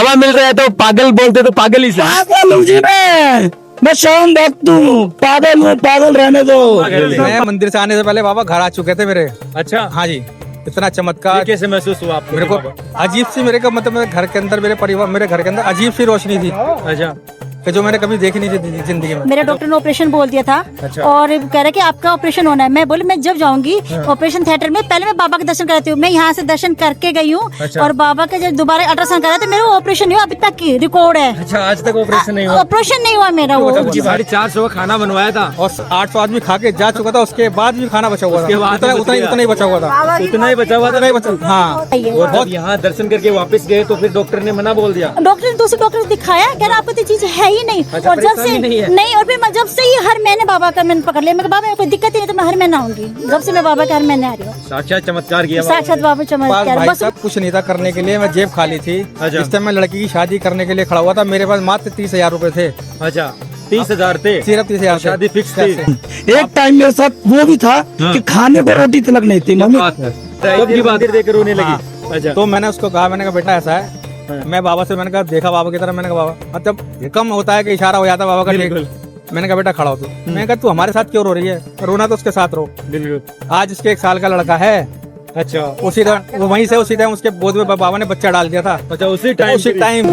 हवा मिल रहा है तो पागल बोलते तो पागल ही पागल हूँ जी मैं शाम भक्त हूँ, पागल हूँ, पागल रहने दो। मैं मंदिर से आने से पहले बाबा घर आ चुके थे मेरे। अच्छा, हाँ जी, इतना चमत्कार कैसे महसूस हुआ आपको? मेरे को अजीब सी, मेरे को मतलब मेरे घर के अंदर, मेरे परिवार, मेरे घर के अंदर अजीब सी रोशनी थी अच्छा, कि जो मैंने कभी देखी नहीं थी जिंदगी में। मेरे डॉक्टर ने ऑपरेशन बोल दिया था। अच्छा। और कह रहे कि आपका ऑपरेशन होना है। मैं बोली मैं जब जाऊंगी ऑपरेशन थिएटर में, पहले मैं बाबा का दर्शन कराती हूँ। मैं यहाँ से दर्शन करके गई हूँ। अच्छा। और बाबा का जब दोबारा अल्ट्रासाउंड करा तो मेरा ऑपरेशन नहीं हुआ, अभी तक की रिकॉर्ड है। अच्छा, आज तक ऑपरेशन नहीं हुआ? ऑपरेशन नहीं हुआ मेरा वो। 450 का खाना बनवाया था और 800 आदमी खा के जा चुका था, उसके बाद भी खाना बचा हुआ उसके था। बाद उतना ही बचा हुआ था। उतना ही बचा हुआ था? नहीं बचा, हाँ। और जब यहाँ दर्शन करके वापस गए तो फिर डॉक्टर ने मना बोल दिया? डॉक्टर ने दूसरे डॉक्टर को दिखाया, कह रहा आपको तो चीज है ही नहीं। अच्छा, और जब से परेशानी नहीं है? नहीं, और फिर मैं जब से ही हर महीने बाबा का मैंने पकड़ लिया। मैं बाबा कोई दिक्कत ही नहीं तो मैं हर महीने आऊंगी। जब से मैं बाबा के हर महीने आ रही हूँ। साक्षात चमत्कार किया? साक्षात बाबा चमत्कार। भाई बस साहब कुछ नहीं था करने के लिए, मैं जेब खाली थी। अच्छा। इस टाइम मैं लड़की की शादी करने के लिए खड़ा हुआ था, मेरे पास मात्र 30,000 रूपए थे। अच्छा, 30,000 थे? सिर्फ 30,000 थे। शादी फिक्स थी? एक टाइम मेरे साथ वो भी था कि खाने को रोटी तलक नहीं थी मम्मी। तब की बात देकर रोने लगी? अच्छा, तो मैंने उसको कहा, मैंने कहा बेटा ऐसा है, मैं बाबा से, मैंने कहा देखा बाबा की तरफ, मैंने कहा बाबा, मतलब कम होता है कि इशारा हो जाता है बाबा का। बिल्कुल। मैंने कहा बेटा खड़ा हो तू। मैंने कहा तू हमारे साथ क्यों रो रही है? रोना तो उसके साथ रो। बिल्कुल। आज इसके 1 साल का लड़का है। अच्छा, उसी टाइम वो वहीं से उसी टाइम उसके गोद में बाबा ने बच्चा डाल दिया था। अच्छा, उसी टाइम? उसी टाइम।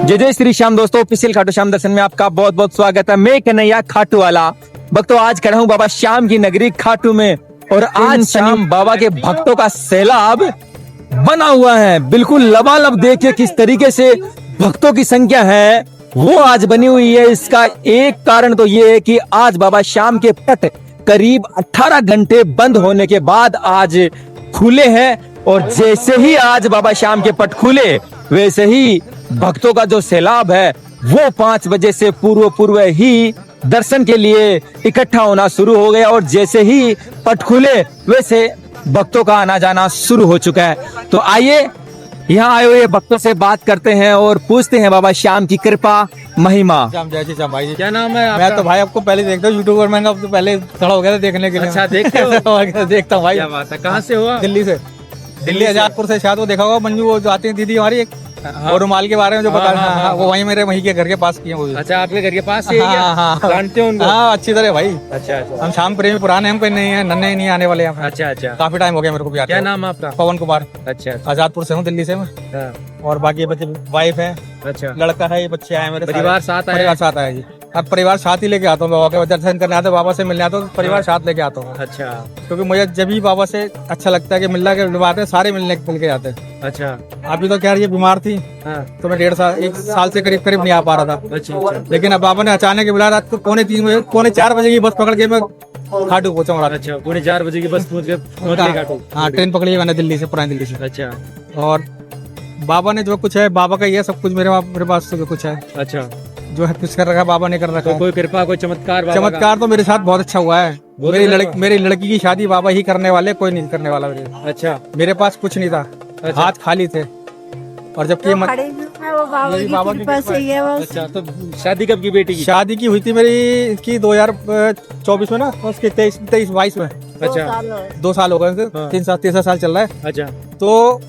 जय जय श्री श्याम दोस्तों, ऑफिशियल खाटू श्याम दर्शन में आपका बहुत बहुत स्वागत है। मैं कन्हैया खाटू वाला भक्तों, आज खड़ा हूँ बाबा श्याम की नगरी खाटू में। और आज शाम बाबा के भक्तों का सैलाब बना हुआ है, बिल्कुल लबालब। देखिए किस तरीके से भक्तों की संख्या है वो आज बनी हुई है। इसका एक कारण तो ये है कि आज बाबा श्याम के पट करीब 18 घंटे बंद होने के बाद आज खुले हैं। और जैसे ही आज बाबा श्याम के पट खुले, वैसे ही भक्तों का जो सैलाब है वो 5 बजे से पूर्व ही दर्शन के लिए इकट्ठा होना शुरू हो गया। और जैसे ही पट खुले वैसे भक्तों का आना जाना शुरू हो चुका है। तो आइए यहाँ आए हुए भक्तों से बात करते हैं और पूछते हैं बाबा श्याम की कृपा महिमा। श्याम जय जी श्याम भाई जी। क्या नाम है मैं तो भाई आपको पहले देखता हूँ यूट्यूब पर, मैंने अब तो पहले खड़ा हो गया था देखने के लिए। अच्छा, देखते हो? देखता हूँ भाई। क्या बात है, कहाँ से हुआ? दिल्ली से। दिल्ली आजादपुर से, शायद वो देखा होगा मंजू, वो जो आती है दीदी हमारी एक, और रुमाल के बारे में जो बता। हाँ, वो वहीं मेरे वहीं के घर के पास किए वो भी। अच्छा, आपके घर के पास से? हाँ, जानते हो उनको? हाँ अच्छी तरह भाई। अच्छा अच्छा हम शाम प्रेमी पुराने, हम कोई नहीं है, नन्हे नहीं आने वाले हैं। अच्छा अच्छा। काफी टाइम हो गया मेरे को भी आते क्या हुए। नाम है आपका? पवन कुमार। अच्छा आजादपुर से हूँ, दिल्ली से मैं। हाँ, और बाकी बच्चे, वाइफ है, अच्छा। लड़का है, ये बच्चे आए मेरे। परिवार साथ आया? परिवार साथ आया जी। अब परिवार साथ ही लेके आता हूँ, बाबा के दर्शन करने आता हूँ, बाबा से मिलने आता हूँ, परिवार साथ लेके आता हूँ। अच्छा क्योंकि मुझे जब भी बाबा से अच्छा लगता है कि मिलना के बात है, सारे मिल के जाते हैं। अच्छा। अभी तो क्या ये बीमार थी, हाँ, तो मैं 1 साल से करीब नहीं आ पा रहा था। अच्छा अच्छा लेकिन अब बाबा ने अचानक बुलाया, रात को 2:45 बजे, 3:45 बजे की बस पकड़ के मैं खाटू पहुंचा हूँ रात। अच्छा, 4:30 बजे की बस पहुंच गए? हाँ, ट्रेन पकड़ी है मैंने दिल्ली से, पुरानी दिल्ली से। अच्छा और बाबा ने जो कुछ है, बाबा का ये सब कुछ मेरे पास जो कुछ है, अच्छा। जो है कुछ कर रखा है, बाबा ने कर रखा तो है। कोई कृपा, कोई चमत्कार बाबा का? चमत्कार तो मेरे साथ बहुत अच्छा हुआ है। बहुत मेरी लड़की की शादी बाबा ही करने वाले, कोई नहीं करने वाला। अच्छा मेरे पास कुछ नहीं था, अच्छा। हाथ खाली थे। और जबकि वो बाबा मेरी की बाबा की कृपा से ही है बस। अच्छा। तो शादी कब की बेटी की? शादी की हुई थी मेरी की 2024 में ना, उसके 23-22 में। अच्छा, 2 साल हो गए थे। हाँ। 3 साल चल रहा है। अच्छा तो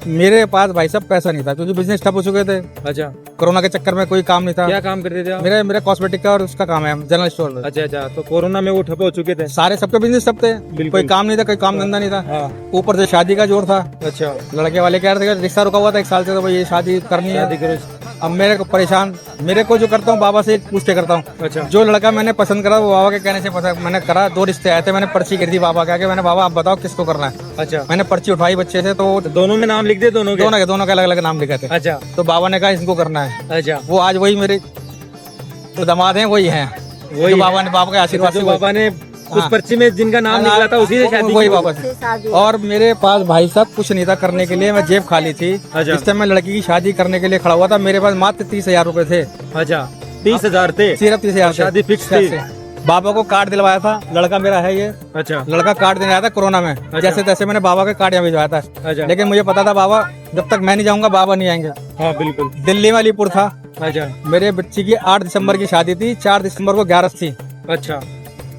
मेरे पास भाई साहब पैसा नहीं था, क्योंकि बिजनेस ठप हो चुके थे। अच्छा। कोरोना के चक्कर में कोई काम नहीं था। क्या काम करते थे आप? मेरा कॉस्मेटिक का और उसका काम है, जनरल स्टोर में। अच्छा अच्छा। तो कोरोना में वो ठप हो चुके थे? सारे सबके बिजनेस सब थे, बिल्कुल। कोई काम नहीं था, कोई काम धंधा नहीं था। हाँ। ऊपर से शादी का जोर था। अच्छा। लड़के वाले कह रहे थे कि रिश्ता रुका हुआ था 1 साल से, तो भाई ये शादी करनी शादी है। करो। अब मेरे को परेशान, मेरे को जो करता हूँ बाबा से पूछ के करता हूँ। अच्छा। जो लड़का मैंने पसंद करा वो बाबा के कहने से पसंद मैंने करा। 2 रिश्ते आए थे, मैंने पर्ची कर दी बाबा के आगे। मैंने बाबा आप बताओ किसको करना है। अच्छा। मैंने पर्ची उठाई बच्चे से, तो दोनों में नाम लिख दे? दोनों के अलग अलग नाम लिखे थे। अच्छा तो बाबा ने कहा इसको करना है। अच्छा। वो आज वही मेरे जो दामाद हैं वही हैं, वही जो बाबा के आशीर्वाद से जो बाबा ने उस पर्ची में जिनका नाम निकला था उसी से शादी वही की? बाबा से। और मेरे पास भाई साहब कुछ नहीं था करने के लिए, मैं जेब खाली थी। अच्छा। इस टाइम मैं लड़की की शादी करने के लिए खड़ा हुआ था, मेरे पास मात्र 30,000 रूपए थे। अच्छा, 30,000 थे? सिर्फ 30,000। शादी फिक्स थी? बाबा को कार्ड दिलवाया था, लड़का मेरा है ये। अच्छा। लड़का कार्ड देने आया था कोरोना में। जैसे तैसे मैंने बाबा का कार्ड यहाँ भिजवाया था। अच्छा। लेकिन मुझे पता था बाबा जब तक मैं नहीं जाऊंगा बाबा नहीं आएंगे। हाँ बिल्कुल। दिल्ली में अलीपुर था। अच्छा मेरे बच्ची की 8 दिसंबर की शादी थी, 4 दिसंबर को 11 थी। अच्छा।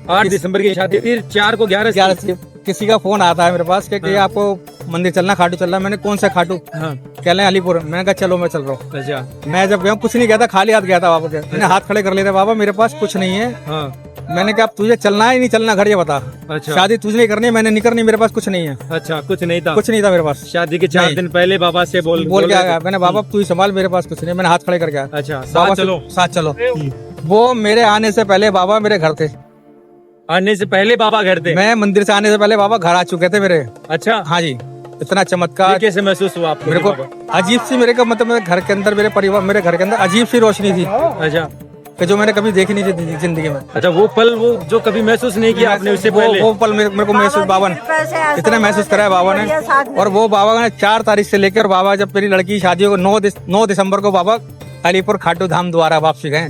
8 दिसंबर की शादी थी, 4 को 11 11 थी। किसी का फोन आता है मेरे पास कि आपको मंदिर चलना, खाटू चलना। मैंने कौन सा खाटू? हाँ। कह रहे हैं अलीपुर। मैंने कहा चलो मैं चल रहा हूँ। अच्छा। मैं जब गया कुछ नहीं गया था, खाली हाथ गया था बाबा के। मैंने हाथ खड़े कर लिए थे, बाबा मेरे पास कुछ नहीं है। हाँ। मैंने कहा अब तुझे चलना है नहीं चलना, घर ये बता। अच्छा। शादी तुझे नहीं करनी, मैंने नहीं करनी, मेरे पास कुछ नहीं है। अच्छा, कुछ नहीं था। कुछ नहीं था मेरे पास। शादी के 4 नहीं। दिन पहले बाबा से बोल के आ गया मैंने, बाबा तू ही संभाल, मेरे पास कुछ नहीं। मैंने हाथ खड़े कर गया। अच्छा, बाबा साथ चलो। साथ चलो। वो मेरे आने से पहले बाबा मेरे घर थे। आने से पहले बाबा घर थे। मैं मंदिर से आने से पहले बाबा घर आ चुके थे मेरे। अच्छा। हाँ जी, इतना ये चमत्कार कैसे महसूस हुआ आपको? मेरे को अजीब सी, मेरे को मतलब मेरे घर के अंदर, मेरे परिवार, मेरे घर के अंदर अजीब सी रोशनी थी अच्छा। कि जो मैंने कभी देखी नहीं थी जिंदगी में। अच्छा, वो पल वो जो कभी महसूस नहीं किया आपने उससे पहले? वो पल मेरे को महसूस बाबा ने इतना महसूस करा है बाबा ने। और वो बाबा ने 4 तारीख से लेकर, बाबा जब मेरी लड़की की शादी हो 9 दिसंबर को बाबा अलीपुर खाटू धाम दोबारा वापसी गए।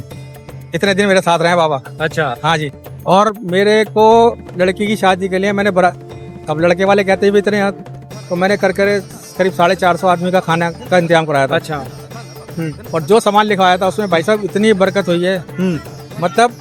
इतने दिन मेरे साथ रहे बाबा। अच्छा। हाँ जी। और मेरे को लड़की की शादी के लिए मैंने अब लड़के वाले कहते हैं भी इतने यहाँ, तो मैंने कर करीब 450 आदमी का खाना का इंतजाम कराया था। अच्छा। और जो सामान लिखवाया था उसमें भाई साहब इतनी बरकत हुई है। मतलब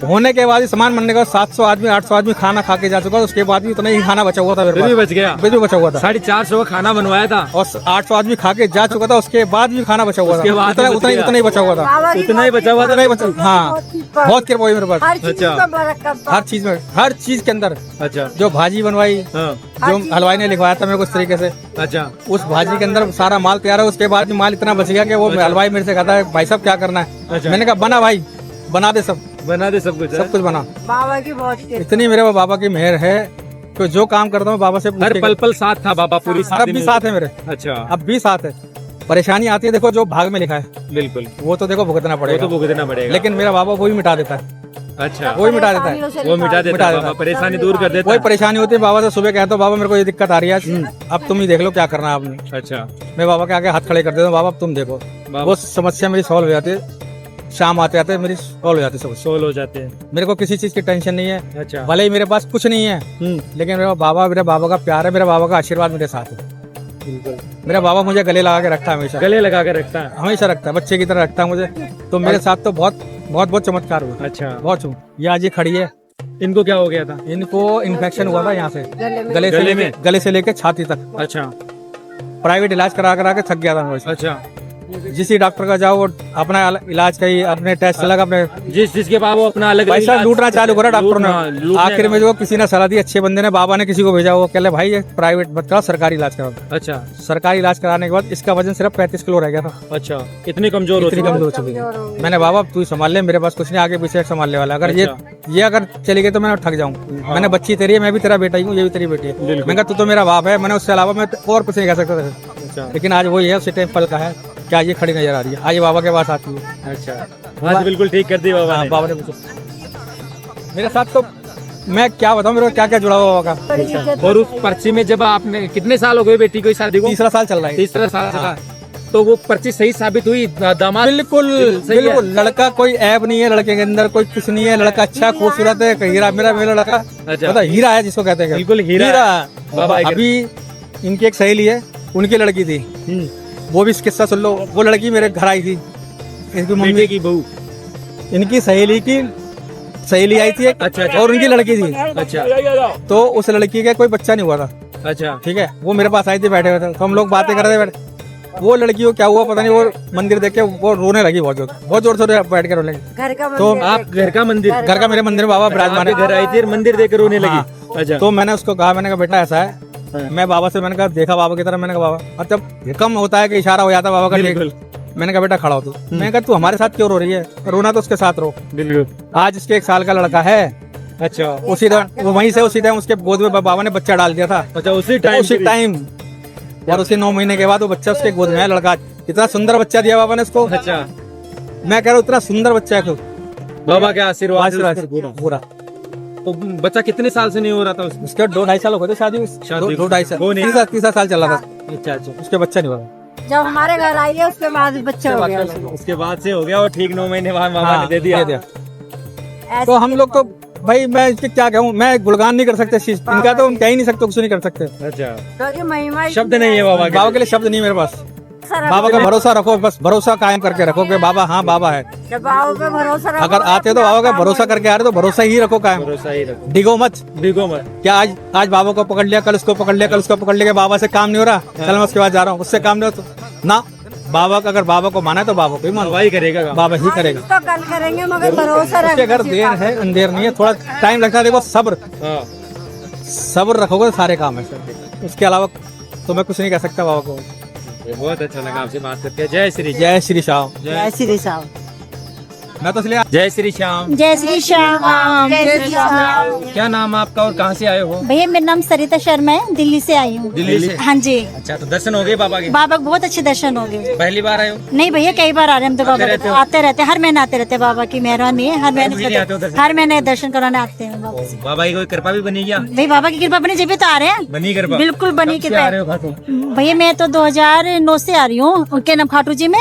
होने के बाद ही सामान बनने का 700 आदमी 800 आदमी खाना खा के जा चुका, उसके बाद भी उतना ही खाना बचा हुआ था मेरे फिर भी पास। बच गया। फिर भी बचा हुआ था। 450 का खाना बनवाया था और 800 आदमी खा के जा चुका था, उसके बाद भी खाना बचा हुआ उसके था। बाद भी बच गया। उतना ही बचा हुआ था। इतना ही बचा हुआ था। उतना ही बचा। हाँ, बहुत कृपा हुई मेरे पास अच्छा। हर चीज में, हर चीज के अंदर। अच्छा। जो भाजी बनवाई, हाँ। जो हलवाई ने लिखवाया था मेरे को इस तरीके से, अच्छा। उस भाजी के अंदर सारा माल तैयार है, उसके बाद भी माल इतना बच गया कि वो हलवाई मेरे से कहता है भाई साहब क्या करना है। अच्छा। मैंने कहा बना भाई, बना दे, सब बना दे सब कुछ। सब कुछ बना। बाबा की बहुत इतनी मेरे बाबा की मेहर है कि जो काम करता हूँ बाबा से पूछ हर के पल पल साथ था बाबा पूरी अब शादी भी में। साथ है मेरे, अच्छा। अब भी साथ है। परेशानी आती है देखो, जो भाग में लिखा है बिल्कुल, वो तो देखो भुगतना वो पड़ेगा, तो भुगतना पड़ेगा। लेकिन मेरा बाबा वो ही मिटा देता है। अच्छा, वो ही मिटा देता है। वो मिटा देता है बाबा, परेशानी दूर कर देता कोई है। परेशानी होती है बाबा से सुबह कहता हूँ बाबा मेरे को ये दिक्कत आ रही है आज, अब तुम ही देख लो क्या करना है आपने। अच्छा। मैं बाबा के आगे हाथ खड़े कर देता हूँ, बाबा अब तुम देखो। वो समस्या मेरी सॉल्व हो जाती है, शाम आते आते मेरी सॉल्व हो जाती है, सब सोल हो जाते हैं। मेरे को किसी चीज की टेंशन नहीं है। अच्छा। भले ही मेरे पास कुछ नहीं है, लेकिन मेरे बाबा का प्यार है, मेरे बाबा का आशीर्वाद मेरे साथ है। बिल्कुल। मेरा बाबा मुझे गले लगा के रखता है, हमेशा गले लगा कर रखता है। हमेशा रखता है, बच्चे की तरह रखता है मुझे। तो मेरे साथ तो बहुत चमत्कार हुआ। अच्छा। बहुत हूँ। ये आज ये खड़ी है, इनको क्या हो गया था? इनको इन्फेक्शन हुआ था यहाँ से, गले गले से लेके छाती तक। अच्छा। प्राइवेट इलाज करा के थक गया था मैं। अच्छा। जिस डॉक्टर का जाओ वो अपना इलाज का ही, अपने टेस्ट लगा, अपने जिसके बाद वो अपना अलग पैसा इलाज- लूटना चालू करा डॉक्टर लूटना- ने। लूटने आखिर में का। जो किसी ने सलाह दी, अच्छे बंदे ने, बाबा ने किसी को भेजा, वो कह ले भाई ये प्राइवेट मत करा, सरकारी इलाज करा। अच्छा। सरकारी इलाज कराने के बाद इसका वजन सिर्फ 35 किलो रह गया था। अच्छा, इतनी कमजोर हो इतनी चुकी है? कमजोर हो चुकी है। मैंने बाबा तू ही संभाल ले, मेरे पास कुछ नहीं, आगे पीछे संभालने वाला। अगर ये अगर चली गई तो मैं थक जाऊँ। मैंने बच्ची तेरी है, मैं भी तेरा बेटा ही हूँ, ये भी तेरी बेटी है। मैंने कहा तू तो मेरा बाप है, मैंने उससे अलावा मैं और कुछ नहीं कह सकता था। अच्छा। लेकिन आज वही है, उसी टाइम पल का है, क्या ये खड़ी नजर आ रही है, आज ये बाबा के पास आती है। अच्छा। हाँ, बिल्कुल ठीक कर दी बाबा हाँ, ने। बाबा ने मुझे मेरे साथ तो मैं क्या बताऊं, मेरे को क्या क्या जुड़ा हुआ बाबा का। और उस पर्ची में जब आपने कितने साल हो गए बेटी को शादी को? तीसरा साल चल रहा है। तीसरा साल चला। तो वो पर्ची सही साबित हुई? दामाद बिल्कुल सही है। बिल्कुल, लड़का कोई ऐब नहीं है, लड़के के अंदर कोई कुछ नहीं है, लड़का अच्छा खूबसूरत है, हीरा, मेरा लड़का अच्छा। मतलब हीरा है जिसको कहते हैं। बिल्कुल हीरा बाबा। अभी इनकी एक सहेली है, उनकी लड़की थी, वो भी किस्सा सुन लो। वो लड़की मेरे घर आई थी, इनकी मम्मी बेटे की बहू। इनकी सहेली आई थी एक, अच्छा, अच्छा। और उनकी लड़की थी। अच्छा। तो उस लड़की का कोई बच्चा नहीं हुआ था, अच्छा। ठीक है। वो मेरे पास आई थी, बैठे हुए थे, तो हम लोग बातें कर रहे थे बैठे। वो लड़की को क्या हुआ पता नहीं, वो मंदिर देख के वो रोने लगी, बहुत जोर से बैठ के रोने लगी। तो आप घर का मंदिर, घर का मेरे मंदिर में बाबा विराजमान है। आपके घर आई थी और मंदिर देकर रोने लगी। अच्छा। तो मैंने उसको कहा, मैंने कहा बेटा ऐसा है, मैं बाबा से, मैंने कहा देखा बाबा की तरफ, मैंने कहा बाबा, मतलब कम होता है कि इशारा हो जाता है बाबा का। बिल्कुल। मैंने कहा बेटा खड़ा हो तू। मैंने कहा तू हमारे साथ क्यों रो रही है, रोना तो उसके साथ रो। बिल्कुल। आज इसके 1 साल का लड़का है। अच्छा। उसी टाइम उसके गोद में बाबा ने बच्चा डाल दिया था। अच्छा, उसी टाइम और उसी 9 महीने के बाद वो बच्चा उसके गोद में है, लड़का। इतना सुंदर बच्चा दिया बाबा ने उसको। अच्छा। मैं कह रहा हूँ इतना सुंदर बच्चा है बाबा के आशीर्वाद से पूरा। तो बच्चा कितने साल से नहीं हो रहा था उसमें? उसके 2-2.5 साल हो गए थे शादी को। शादी को। 2-2.5 साल, वो नहीं। तीसरा साल चला था। अच्छा। अच्छा। उसके बच्चा नहीं हुआ। जब हमारे घर आई है उसके बाद बच्चा हो गया। उसके बाद से हो गया और ठीक 9 महीने बाद मामा हाँ, ने दे दिया। तो हम लोग तो भाई, मैं इसके क्या कहूँ, मैं गुणगान नहीं कर सकते इस चीज, इनका तो हम कह ही नहीं सकते, कुछ नहीं कर सकते। अच्छा। क्योंकि महिमा शब्द नहीं है बाबा के। बाबा के लिए शब्द नहीं मेरे पास। बाबा का भरोसा रखो, बस भरोसा कायम करके रखो कि बाबा हाँ बाबा है। बाबा पे भरोसा रखो। अगर आते हो तो बाबा का भरोसा करके आ रहे हो तो भरोसा ही रखो कायम, डिगो मत। क्या आज बाबा को पकड़ लिया, कल उसको पकड़ लिया, कल उसको पकड़ लिया, बाबा से काम नहीं हो रहा, चल मैं उसके बाद जा रहा हूँ, उससे काम नहीं हो तो ना। बाबा का अगर बाबा को माना है तो बाबा को ही मानो, वही करेगा, बाबा ही करेगा। तो कल करेंगे मगर भरोसा उसके रखो। अगर देर है अंधेर नहीं है, थोड़ा टाइम लगता है, देखो सब्र सब्र रखोगे तो सारे काम है। उसके अलावा तो मैं कुछ नहीं कह सकता बाबा को। बहुत अच्छा लगा आपसे बात करके। जय श्री जय श्री श्याम। जय श्री साहब। मैं तो इसलिए जय श्री श्याम। जय श्री श्याम। जय श्री श्याम। क्या नाम आपका और कहाँ से आए हो? भैया मेरा नाम सरिता शर्मा है, दिल्ली से आई हूँ। दिल्ली से? हाँ जी। अच्छा, तो दर्शन हो गए बाबा के? बाबा के बहुत अच्छे दर्शन हो गए। पहली बार आए हो? नहीं भैया कई बार आ रहे हैं हम तो बाबा रहते के, हो? आते रहते हैं, हर महीने आते रहते हैं। बाबा की मेहरबानी है, हर महीने आते हो महीने दर्शन? हर महीने दर्शन कराने आते हैं बाबा से। बाबा की कोई कृपा भी बनी क्या? भाई बाबा की कृपा बनी जब तो आ रहे हैं। बनी कृपा? बिल्कुल बनी कब से आ रहे कृपा। हो खाटू? भैया मैं तो 2009 से आ रही हूँ उनके नाम खाटू जी में।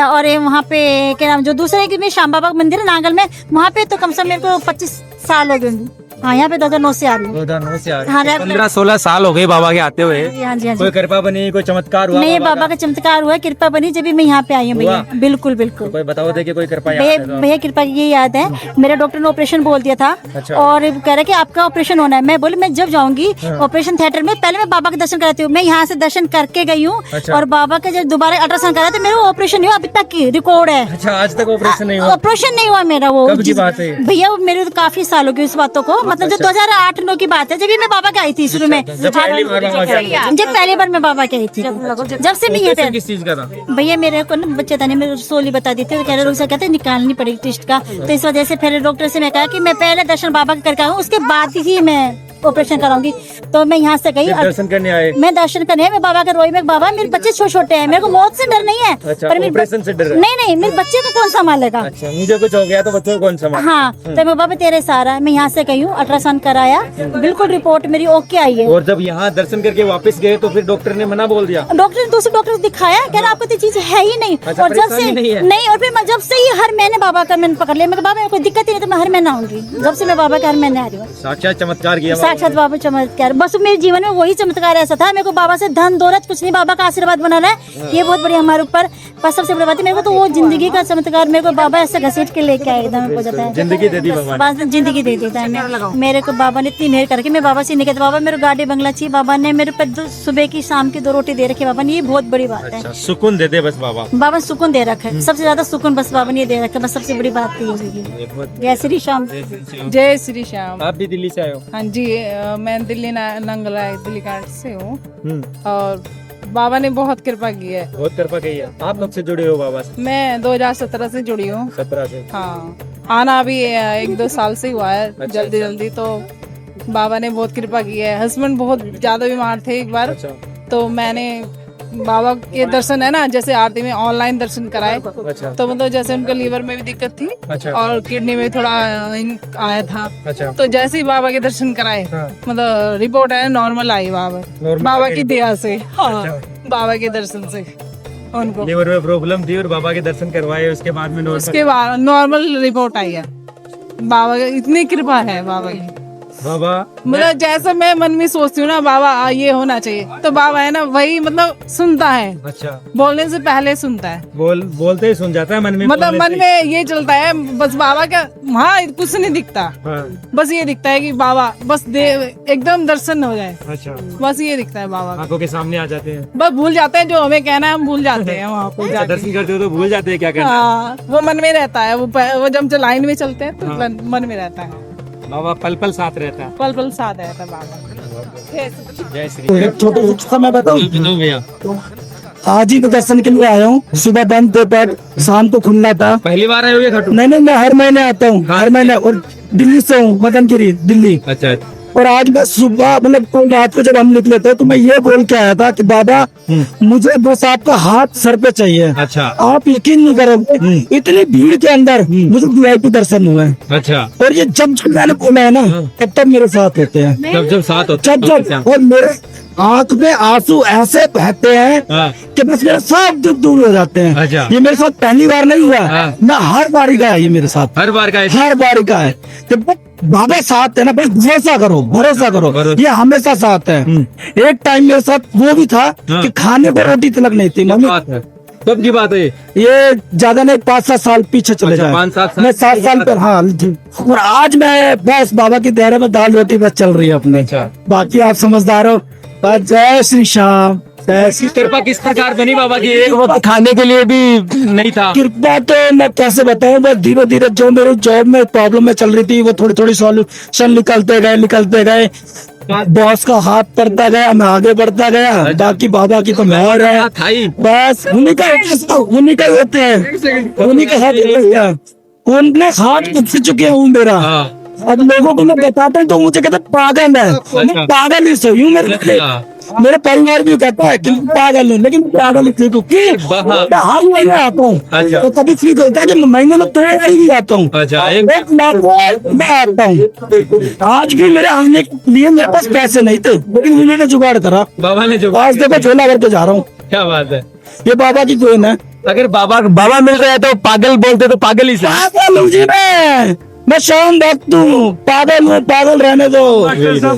और ये वहाँ पे क्या नाम जो दूसरे एक में श्याम बाबा का मंदिर है नांगल में, वहाँ पे तो कम से कम मेरे को 25 साल हो गए। हाँ यहाँ पे 2009 से आ रही हूँ। 2009 से आ रहे हाँ, हो? 15-16 साल हो गए बाबा के आते हुए। हाँ जी हाँ जी हाँ कोई जी। कृपा बनी, कोई चमत्कार हुआ? नहीं बाबा का चमत्कार हुआ, कृपा बनी जब भी मैं यहाँ पे आई हूँ भैया। हुआ? बिल्कुल बिल्कुल। कोई बताओ दे कि कोई कृपा याद भैया है तो? भैया कृपा की ये याद है, मेरा डॉक्टर ने ऑपरेशन बोल दिया था। अच्छा। और कह रहा कि आपका ऑपरेशन होना है। मैं बोली मैं जब जाऊंगी ऑपरेशन थिएटर में पहले मैं बाबा का दर्शन कराती हूँ। मैं यहाँ से दर्शन करके गई हूँ। अच्छा। और बाबा का जब दोबारा अल्ट्रासाउंड करा तो मेरा ऑपरेशन नहीं हुआ, अभी तक की रिकॉर्ड है। अच्छा, आज तक ऑपरेशन नहीं हुआ? ऑपरेशन नहीं हुआ मेरा। वो कब की बात है? भैया वो मेरे तो काफी साल हो गए इस बातों को, मतलब जो 2008-9 की बात है जब भी मैं बाबा के आई थी शुरू में। जब पहली बार बाबा के आए? जब पहली बार मैं बाबा के आई थी, जब से मैं ये ऑपरेशन किस चीज का था? भैया मेरे को ना बच्चे था नहीं, मेरे सोली बता दी थी, तो कह रहे उसे कहते निकालनी पड़ेगी टेस्ट का। तो इस वजह से फिर डॉक्टर से मैं कहा कि मैं पहले दर्शन बाबा का करके आऊँ, उसके बाद ही मैं ऑपरेशन कराऊंगी। तो मैं यहाँ से गई, दर्शन करने आए? मैं दर्शन करने मैं बाबा के रोई में, बाबा मेरे बच्चे छोटे छोटे हैं, मेरे को मौत से डर नहीं है। अच्छा, पर मेरे ऑपरेशन से डर है? नहीं नहीं, मेरे बच्चे को कौन संभालेगा। अच्छा, मुझे कुछ हो गया तो बच्चों को कौन संभाले? हाँ तो मैं बाबा तेरे सारा, मैं यहाँ से गई हूँ, अल्ट्रासाउंड कराया, बिल्कुल रिपोर्ट मेरी ओके आई है। और जब यहाँ दर्शन करके वापस गए तो फिर डॉक्टर ने मना बोल दिया? डॉक्टर दूसरे डॉक्टर से दिखाया, कह रहा आपको तो चीज है ही नहीं। अच्छा, और जब से परेशानी नहीं है? नहीं, और फिर मैं जब से ही हर महीने बाबा का मैंने पकड़ लिया, मैं कहा, बाबा कोई दिक्कत ही नहीं तो मैं हर महीने आऊंगी। जब से मैं बाबा के हर महीने आ रही हूँ। साक्षात चमत्कार किया बाबा ने। साक्षात बाबा चमत्कार, बस मेरे जीवन में वही चमत्कार ऐसा था। मेरे को बाबा से धन दौलत कुछ नहीं, बाबा का आशीर्वाद बना रहा है, ये बहुत बढ़िया हमारे ऊपर। बस सबसे बड़ी बात है मेरे को तो वो जिंदगी का चमत्कार, मेरे को बाबा ऐसे घसीट के लेके आए एकदम हो जाता है। जिंदगी दे दी बाबा ने। बस जिंदगी दे देता है मेरे को बाबा ने, इतनी मेहर करके। मैं बाबा से नहीं कहता बाबा मेरे गाड़ी बंगला चाहिए, बाबा ने मेरे पर सुबह की शाम की 2 रोटी दे रखी बाबा ने, ये बहुत बड़ी बात है। अच्छा, सुकून दे दे बस बाबा। बाबा सुकून दे रखा है, सबसे ज्यादा सुकून बस बाबा ने दे रखा है, बस सबसे बड़ी बात तो ये है। जय श्री श्याम। जय श्री श्याम। आप भी दिल्ली से आए हो? हाँ जी, मैं दिल्ली नंगला दिल्ली कांड से हूँ। और बाबा ने बहुत कृपा की है। बहुत कृपा की है। आप कब से जुड़े हो बाबा से? मैं 2017 से जुड़ी हूँ। 17 से? हाँ, आना अभी 1-2 साल से हुआ है, जल्दी जल्दी। तो बाबा ने बहुत कृपा की है। हस्बैंड बहुत ज्यादा बीमार थे एक बार, अच्छा। तो मैंने बाबा के दर्शन है ना, जैसे आरती में ऑनलाइन दर्शन कराए। अच्छा। तो मतलब जैसे उनका लीवर में भी दिक्कत थी अच्छा। और किडनी में थोड़ा आया था। अच्छा। तो जैसे ही बाबा के दर्शन कराए, हाँ। मतलब रिपोर्ट है नॉर्मल आई नॉर्मल बाबा आई की दया से। हाँ, बाबा के दर्शन से उनको लीवर में प्रॉब्लम थी और बाबा के दर्शन करवाए, उसके बाद में उसके बाद नॉर्मल रिपोर्ट आई है। बाबा की इतनी कृपा है बाबा की। बाबा मतलब जैसा मैं मन में सोचती हूँ ना, बाबा ये होना चाहिए, तो बाबा है ना वही मतलब सुनता है। अच्छा, बोलने से पहले सुनता है। बोलते ही सुन जाता है मन में? मतलब मन में ये चलता है बस बाबा का, वहाँ कुछ नहीं दिखता। हाँ। बस ये दिखता है कि बाबा बस दे एकदम दर्शन हो जाए, अच्छा, बस ये दिखता है बाबा का। आंखों के सामने आ जाते हैं। बस भूल जाते हैं जो हमें कहना है, हम भूल जाते हैं वहाँ पे जाके। दर्शन करते हो तो भूल जाते हैं क्या करना। हाँ, वो मन में रहता है। वो जब लाइन में चलते हैं तो मन में रहता है। बाबा पल पल साथ रहता है। पल पल साथ रहता है बाबा। जय श्री एक छोटा सा मैं बताऊं, भैया। आज ही तो दर्शन के लिए आया हूँ। सुबह बंद थे पर शाम को खुलना था। पहली बार आए हो ये खाटू? नहीं नहीं, मैं हर महीने आता हूँ, हर महीने। और दिल्ली से हूँ, मदनगिरी दिल्ली। अच्छा। और आज मैं सुबह मतलब कल रात को जब हम निकले थे तो मैं ये बोल के आया था कि बाबा मुझे बस आपका हाथ सर पे चाहिए। अच्छा। आप यकीन नहीं करोगे, इतनी भीड़ के अंदर मुझे VIP दर्शन हुए। अच्छा। और ये जब मैंने बोला है ना, तब तब मेरे साथ होते हैं, जब साथ होते जब और मेरे आंख में आंसू ऐसे बहते हैं कि बस मेरे सब दुख दूर हो जाते हैं। अच्छा। ये मेरे साथ पहली बार नहीं हुआ, ना हर बारी का है ये मेरे साथ, हर बार का हर बारी का है। तो बाबा साथ है ना, बस भरोसा करो, भरोसा करो, ये हमेशा साथ है। एक टाइम मेरे साथ वो भी था कि खाने को रोटी तलक नहीं थी मम्मी। कब की बात है? ये ज्यादा नहीं 5-7 साल पीछे चले अच्छा, जाए, 5-7 साल। मैं 7 साल पर, हाँ। और आज मैं बस बाबा की दायरे में दाल रोटी बस चल रही है अपने। बाकी आप समझदार हो। बस जय श्री श्याम, जय श्री। कृपा किस प्रकार बनी बाबा की? एक वक्त खाने के लिए भी नहीं था। कृपा तो मैं कैसे बताऊं, बस धीरे धीरे जो मेरे जॉब में प्रॉब्लम में चल रही थी वो थोड़ी थोड़ी सॉल्यूशन निकलते गए। बॉस का हाथ पड़ता गया, मैं आगे बढ़ता गया। बाकी बाबा की तो मेहर है, बस उन्हीं का होते हैं, उन्हीं के हाथ भैया, उनने हाथ पीछे चुके हूँ मेरा। अब लोगों को मैं बताता हूँ तो मुझे कहते पागल है, मैं पागल ही सही हूँ। मेरे परिवार भी कहता है कि पागल हूँ, लेकिन पागल ही ठीक हूँ कि मैं हर महीने आता हूँ। तो कभी ठीक होता है कि महीने में 3 ही आता हूँ, 1 लाख मैं आता हूँ। आज भी मेरे आने के लिए मेरे पास पैसे नहीं थे, लेकिन उन्होंने जुगाड़ करा। बाबा ने जो आज देखो झोला भर के जा रहा हूँ। क्या बात है, ये बाबा की देन है। अगर बाबा मिल रहे हैं तो पागल बोलते तो पागल ही से। पागल हूँ जी मैं शाम भक्त हूँ, पागल हूँ, पागल रहने दो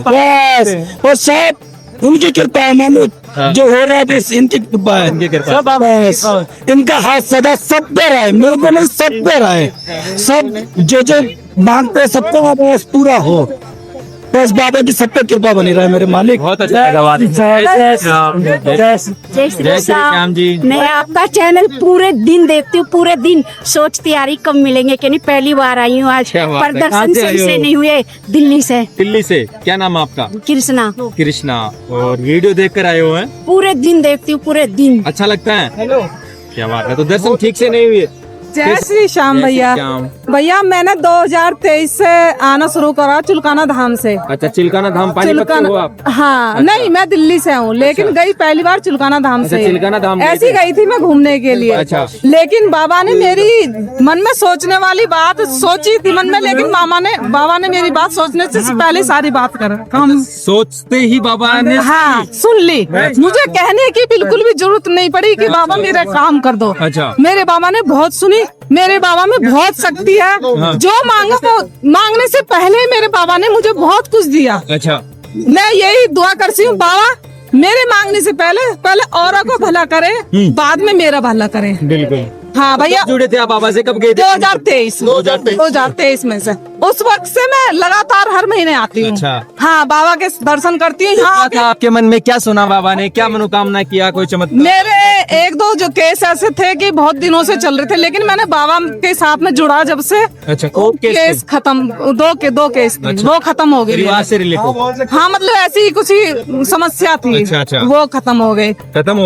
बस। वो सब उनकी कृपा है मानो, जो हो रहा है बस इनकी कृपा है। सब बस इनका हाथ सदा सब पे रहे, मेरे को नहीं सब पे रहे। सब जो मांगते हैं सबको बस पूरा हो, बस बाबा की सब पे कृपा बनी रहे मेरे मालिक। बहुत अच्छा लगा। जय श्री श्याम जी। मैं आपका चैनल पूरे दिन देखती हूँ, पूरे दिन सोचती आ रही कब मिलेंगे, कि नहीं पहली बार आई हूँ आज। क्या बात है, प्रदर्शन कहाँ से सही आई हो? से नहीं हुए, दिल्ली से। दिल्ली से? क्या नाम है आपका? कृष्णा। कृष्णा। और वीडियो देख कर आए हो हैं? पूरे दिन देखती हूँ, पूरे दिन। अच्छा लगता है? हेलो, क्या बात है। तो दर्शन ठीक से नहीं हुए? जय श्री श्याम भैया। भैया मैंने 2023 से आना शुरू करा चिल्काना धाम से। अच्छा, चिल्काना धाम पानीपत से हो आप? हाँ। अच्छा। नहीं, मैं दिल्ली से हूँ, लेकिन गई पहली बार चिल्काना धाम से। चिल्काना धाम ऐसी गई थी मैं घूमने के लिए। अच्छा। लेकिन बाबा ने मेरी मन में सोचने वाली बात सोची थी मन में, लेकिन बाबा ने मेरी बात सोचने से पहले सारी बात कर हम सोचते ही बाबा ने हाँ सुन ली। मुझे कहने की बिल्कुल भी जरूरत नहीं पड़ी कि बाबा मेरा काम कर दो। अच्छा। मेरे बाबा ने बहुत सुनी, मेरे बाबा में बहुत शक्ति है। जो मांगो वो मांगने से पहले मेरे बाबा ने मुझे बहुत कुछ दिया। अच्छा। मैं यही दुआ करती हूँ, बाबा मेरे मांगने से पहले औरों को भला करे, बाद में मेरा भला करे। बिल्कुल। हाँ भैया। जुड़े थे आप बाबा से कब गए थे? 2023 में से। उस वक्त से मैं लगातार हर महीने आती हूँ। अच्छा। हाँ, बाबा के दर्शन करती हूँ। क्या था आपके मन में, क्या सुना बाबा ने, क्या मनोकामना किया, कोई चमत्कार? मेरे 1-2 जो केस ऐसे थे कि बहुत दिनों से चल रहे थे, लेकिन मैंने बाबा के साथ में जुड़ा जब से। अच्छा। केस खत्म, दो केस थे। वो खत्म हो गए। परिवार से रिलेटेड? हाँ, मतलब ऐसी ही कुछ ही समस्या थी। अच्छा। वो खत्म हो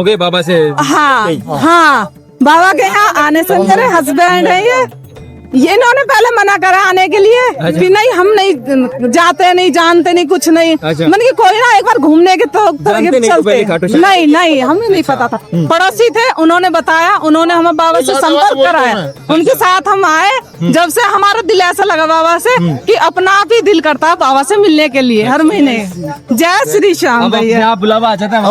गए बाबा से? हाँ। बाबा के यहाँ आने से मेरे हस्बैंड है ये इन्होंने पहले मना करा आने के लिए। अच्छा। कि नहीं, हम नहीं जाते, नहीं जानते, नहीं कुछ नहीं। अच्छा। मैंने कि कोई ना एक बार घूमने के तो चलते। नहीं हमें नहीं पता था। पड़ोसी थे, उन्होंने बताया, उन्होंने हमें बाबा से संपर्क कराया, उनके साथ हम आए। जब से हमारा दिल ऐसा लगा बाबा से कि अपना आप ही दिल करता है बाबा से मिलने के लिए हर महीने। जय श्री श्याम भैया। आप बुलावा आ जाता है?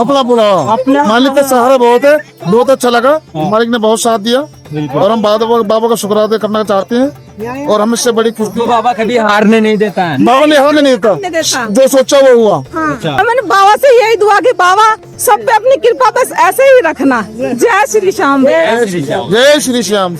अपना मालिक का सहारा बहुत है, बहुत अच्छा लगा। मालिक ने बहुत साथ दिया और हम बाबा का शुक्र अदा करना चाहते हैं, और हम इससे बड़ी खुशी। तो बाबा कभी हारने नहीं देता है? बाबा ने हारने नहीं देता, जो सोचा वो हुआ। हाँ। मैंने बाबा से यही दुआ कि बाबा सब पे अपनी कृपा बस ऐसे ही रखना। जय श्री श्याम। जय श्री श्याम। जय श्री श्याम।